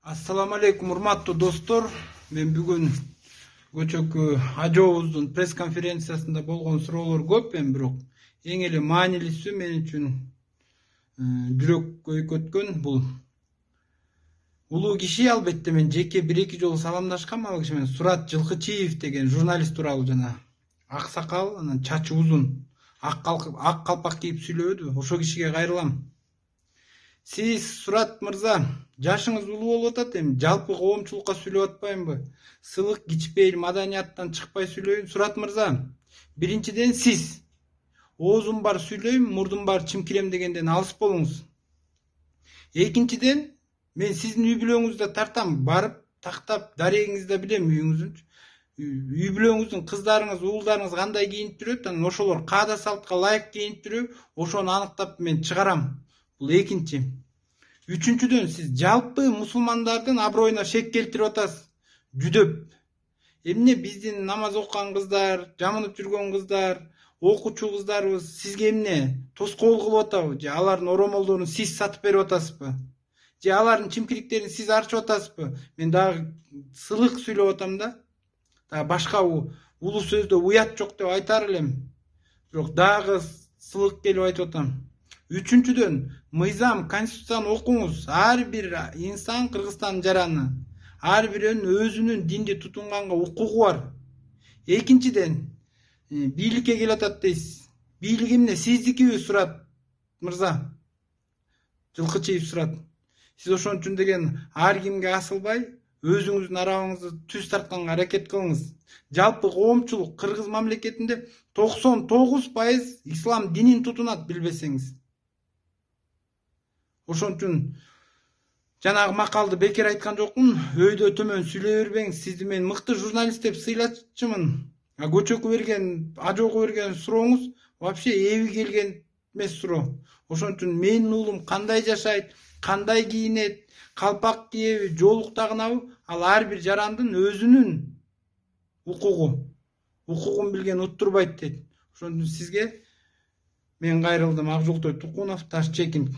Assalamu alaikum урматтуу достор. Мен бүгүн көчөкү ажообуздун пресс конференциясында болгон суроолор көп, бирок эң эле маанилүүсү мен үчүн жүрөккө өткөн бул улуу киши. Албетте мен жеке бир эки жолу саламдашкам ал киши менен. Сурат Жылкычиев деген журналист тууралуу жана ак сакал, анан чачы узун, ак калпак кийип сүйлөбөдү. Ошол кишиге кайрылам. Сиз, Сурат мырза, жашыңыз улуу болуп атат, эми жалпы коомчулукка сүйлөп атпаймынбы? Сылык, кичпейил маданияттан чыкпай сүйлөйүн. Сурат мырза, биринчиден сиз оозум бар сүйлөйм, мурдум бар чимкирем дегенден алыс болуңуз. Экинчиден, мен сиздин үй бүлөңүздү тартам, барып тактап дарегиңизди да билем, үйүңүздүн. Үй бүлөңүздүн кыздарыңыз, уулдарыңыз кандай кийинип жүрөт, анан ошолор каада салтка ылайык кийинип жүрөбү, ошону аныктап мен чыгарам. Бул экинчи. Үчүнчүдөн, сиз жалпы мусулмандардын аброюна шек келтирип атасыз, жүдөп. Эмне биздин намаз окуган кыздар, жамынып жүргөн кыздар, окуучу кыздарыбыз сизге эмне тоскоол кылып атабы? Же алардын оромолдорун сиз сатып берип атасызбы? Же алардын чимкириктерин сиз арчып атасызбы? Мен дагы сылык сүйлөп атам да. Дагы башка улуу сөздө уят жок деп айтар элем. Бирок дагы сылык келип айтып атам. Үчүнчүдөн, мыйзам, конституцияны окуңуз. Ар бир инсан Кыргызстандын жараны. Ар бирөөнүн өзүнүн динди тутунганга укугу бар. Экинчиден, бийликке келатат дейсиз. Бийлик эмне? Сиздикиби, Сурат мырза? Жылкычиев Сурат. Сиз ошон үчүн деген ар кимге асылбай, өзүңүздүн арабыңызды түз тартканга аракет кылыңыз. Жалпы коомчулук Кыргыз мамлекетинде 99% ислам динин тутунат, билбесеңиз. Ошон үчүн жанагы макалды бекер айткан жокмун. Өйдө төмөн сүйлөй бербеңиз. Сизди мен мыкты журналист деп сыйлачымын. Көчөккө берген, ажоого берген сурооңуз вообще эби келген эмес суроо. Ошон үчүн менин уулум кандай жашайт, кандай кийинет, калпак кийеби, жоолук тагынабы, ал ар бир жарандын өзүнүн укугу. Укугун билген уттурбайт дейт. Ошон үчүн сизге мен кайрылдым. Акжолтой Тукунов, Таш Чекин.